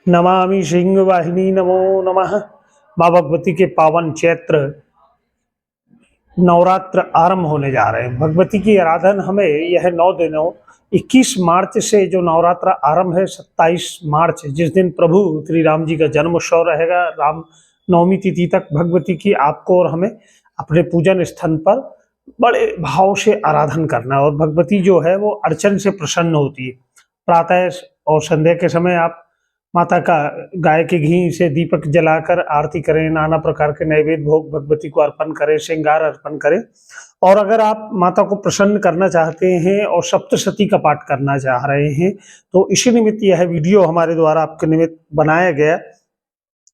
नमामि सिंहवाहिनी नमो नमः। माँ भगवती के पावन चैत्र नवरात्र आरंभ होने जा रहे हैं। भगवती की आराधना हमें यह 9 दिनों 21 मार्च से जो नवरात्र आरंभ है 27 मार्च जिस दिन प्रभु श्री राम जी का जन्म उत्सव रहेगा, राम नवमी तिथि तक भगवती की आपको और हमें अपने पूजन स्थान पर बड़े भाव से आराधन करना है। और भगवती जो है वो अर्चन से प्रसन्न होती है। प्रातः और संध्या के समय आप माता का गाय के घी से दीपक जलाकर आरती करें, नाना प्रकार के नैवेद्य भोग भगवती को अर्पण करें, श्रृंगार अर्पण करें। और अगर आप माता को प्रसन्न करना चाहते हैं और सप्तशती का पाठ करना चाह रहे हैं तो इसी निमित्त यह वीडियो हमारे द्वारा आपके निमित्त बनाया गया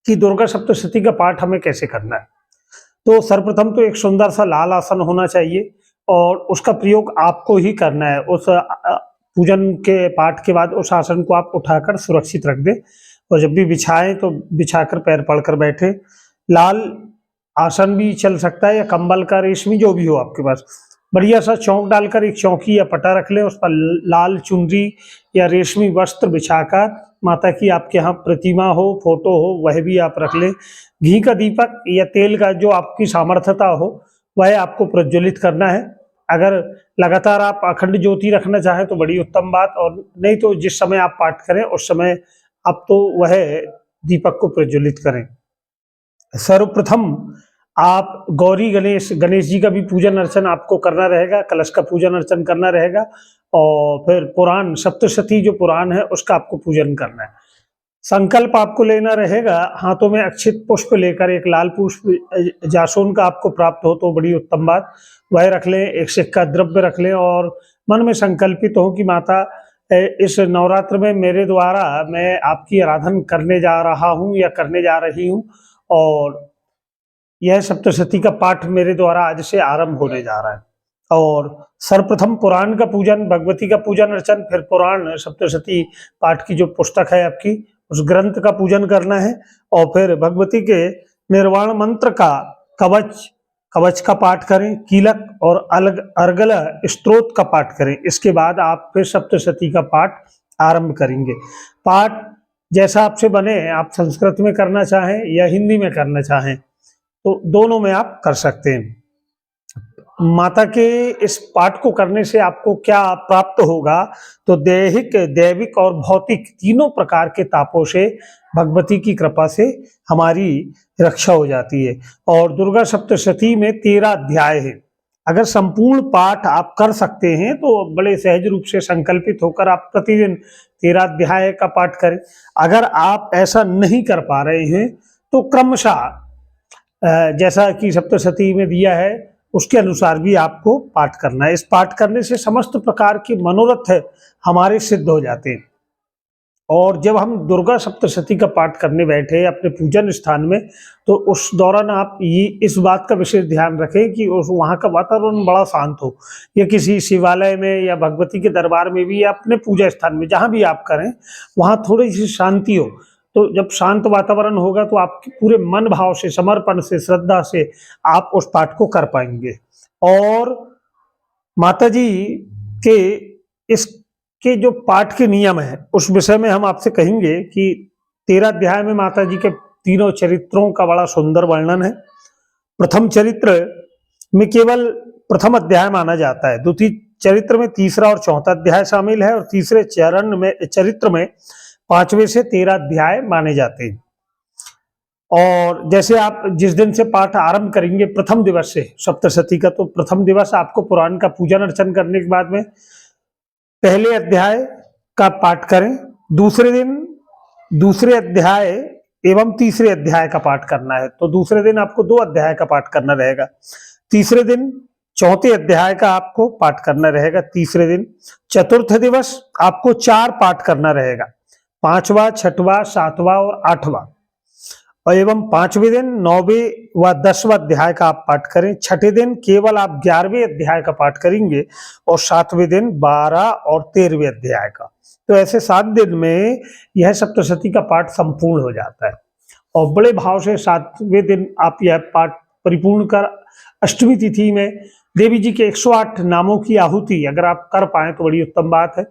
कि दुर्गा सप्तशती का पाठ हमें कैसे करना है। तो सर्वप्रथम तो एक सुंदर सा लाल आसन होना चाहिए और उसका प्रयोग आपको ही करना है। उस पूजन के पाठ के बाद उस आसन को आप उठाकर सुरक्षित रख दें और जब भी बिछाएं तो बिछाकर पैर पड़कर बैठे। लाल आसन भी चल सकता है या कंबल का, रेशमी, जो भी हो आपके पास। बढ़िया सा चौक डालकर एक चौकी या पटा रख लें, उस पर लाल चुनरी या रेशमी वस्त्र बिछाकर माता की आपके यहाँ प्रतिमा हो, फोटो हो, वह भी आप रख लें। घी का दीपक या तेल का जो आपकी सामर्थ्यता हो वह आपको प्रज्वलित करना है। अगर लगातार आप अखंड ज्योति रखना चाहें तो बड़ी उत्तम बात, और नहीं तो जिस समय आप पाठ करें उस समय आप तो वह दीपक को प्रज्वलित करें। सर्वप्रथम आप गौरी गणेश जी का भी पूजन अर्चन आपको करना रहेगा, कलश का पूजन अर्चन करना रहेगा। और फिर पुराण सप्तशती जो पुराण है उसका आपको पूजन करना है। संकल्प आपको लेना रहेगा, हाथों में अक्षित पुष्प लेकर, एक लाल पुष्प जासून का आपको प्राप्त हो तो बड़ी उत्तम बात, वह रख लें। एक सिक्का द्रव्य रख लें और मन में संकल्पित हो कि माता इस नवरात्र में मेरे द्वारा मैं आपकी आराधना करने जा रहा हूँ या करने जा रही हूँ और यह सप्तशती का पाठ मेरे द्वारा आज से आरंभ होने जा रहा है। और सर्वप्रथम पुराण का पूजन, भगवती का पूजन अर्चन, फिर पुराण सप्तशती पाठ की जो पुस्तक है आपकी उस ग्रंथ का पूजन करना है। और फिर भगवती के निर्वाण मंत्र का कवच का पाठ करें, कीलक और अर्गल स्तोत्र का पाठ करें। इसके बाद आप फिर सप्तशती का पाठ आरंभ करेंगे। पाठ जैसा आपसे बने, आप संस्कृत में करना चाहें या हिंदी में करना चाहें तो दोनों में आप कर सकते हैं। माता के इस पाठ को करने से आपको क्या प्राप्त होगा तो दैहिक, दैविक और भौतिक तीनों प्रकार के तापों से भगवती की कृपा से हमारी रक्षा हो जाती है। और दुर्गा सप्तशती में 13 अध्याय है। अगर संपूर्ण पाठ आप कर सकते हैं तो बड़े सहज रूप से संकल्पित होकर आप प्रतिदिन 13 अध्याय का पाठ करें। अगर आप ऐसा नहीं कर पा रहे हैं तो क्रमशः जैसा कि सप्तशती में दिया है उसके अनुसार भी आपको पाठ करना है। इस पाठ करने से समस्त प्रकार के मनोरथ हमारे सिद्ध हो जाते हैं। और जब हम दुर्गा सप्तशती का पाठ करने बैठे अपने पूजन स्थान में तो उस दौरान आप ये इस बात का विशेष ध्यान रखें कि उस वहाँ का वातावरण बड़ा शांत हो, या किसी शिवालय में या भगवती के दरबार में भी या अपने पूजा स्थान में जहाँ भी आप करें वहाँ थोड़ी सी शांति हो। तो जब शांत वातावरण होगा तो आपके पूरे मन भाव से, समर्पण से, श्रद्धा से आप उस पाठ को कर पाएंगे। और माता जी के इसके जो पाठ के नियम है उस विषय में हम आपसे कहेंगे कि 13 अध्याय में माता जी के तीनों चरित्रों का बड़ा सुंदर वर्णन है। प्रथम चरित्र में केवल प्रथम अध्याय माना जाता है, द्वितीय चरित्र में तीसरा और चौथा अध्याय शामिल है और तीसरे चरित्र में 5वें से 13 अध्याय माने जाते हैं। और जैसे आप जिस दिन से पाठ आरंभ करेंगे प्रथम दिवस से सप्तशती का, तो प्रथम दिवस आपको पुराण का पूजन अर्चन करने के बाद में पहले अध्याय का पाठ करें। दूसरे दिन दूसरे अध्याय एवं तीसरे अध्याय का पाठ करना है तो दूसरे दिन आपको 2 अध्याय का पाठ करना रहेगा। तीसरे दिन चौथे अध्याय का आपको पाठ करना रहेगा। तीसरे दिन चतुर्थ दिवस आपको 4 पाठ करना रहेगा, 5वां, 6वां, 7वां और 8वां। और एवं 5वें दिन 9वें व 10वां अध्याय का आप पाठ करें। छठे दिन केवल आप 11वें अध्याय का पाठ करेंगे और 7वें दिन 12 और 13वें अध्याय का। तो ऐसे 7 दिन में यह सप्तशती का पाठ संपूर्ण हो जाता है। और बड़े भाव से 7वें दिन आप यह पाठ परिपूर्ण कर अष्टमी तिथि में देवी जी के 108 नामों की आहुति अगर आप कर पाए तो बड़ी उत्तम बात है,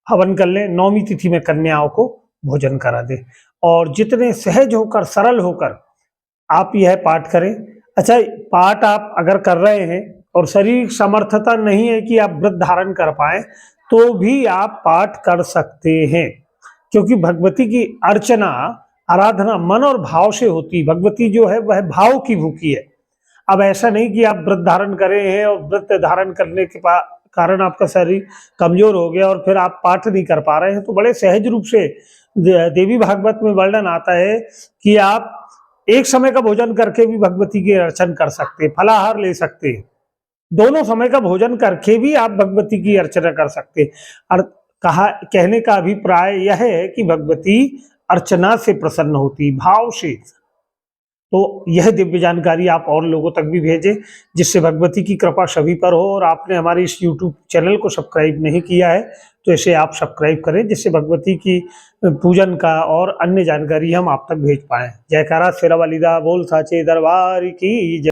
हवन कर लें। 9वीं तिथि में कन्याओं को भोजन करा दे। और जितने सहज होकर, सरल होकर आप यह पाठ करें। अच्छा, पाठ आप अगर कर रहे हैं और शारीरिक समर्थता नहीं है कि आप व्रत धारण कर पाए, तो भी आप पाठ कर सकते हैं, क्योंकि भगवती की अर्चना, आराधना मन और भाव से होती है। भगवती जो है वह भाव की भूखी है। अब ऐसा नहीं कि आप व्रत धारण करे हैं और व्रत धारण करने के कारण आपका शरीर कमजोर हो गया और फिर आप पाठ नहीं कर पा रहे हैं। तो बड़े सहज रूप से देवी भागवत में वर्णन आता है कि आप एक समय का भोजन करके भी भगवती की अर्चन कर सकते हैं, फलाहार ले सकते हैं, दोनों समय का भोजन करके भी आप भगवती की अर्चना कर सकते हैं। और कहने का अभिप्राय यह है कि भगवती अर्चना से प्रसन्न होती, भाव से। तो यह दिव्य जानकारी आप और लोगों तक भी भेजें, जिससे भगवती की कृपा सभी पर हो। और आपने हमारे इस यूट्यूब चैनल को सब्सक्राइब नहीं किया है तो इसे आप सब्सक्राइब करें, जिससे भगवती की पूजन का और अन्य जानकारी हम आप तक भेज पाएं। जयकारा शेरा वालीदा, बोल साचे दरबार की जय।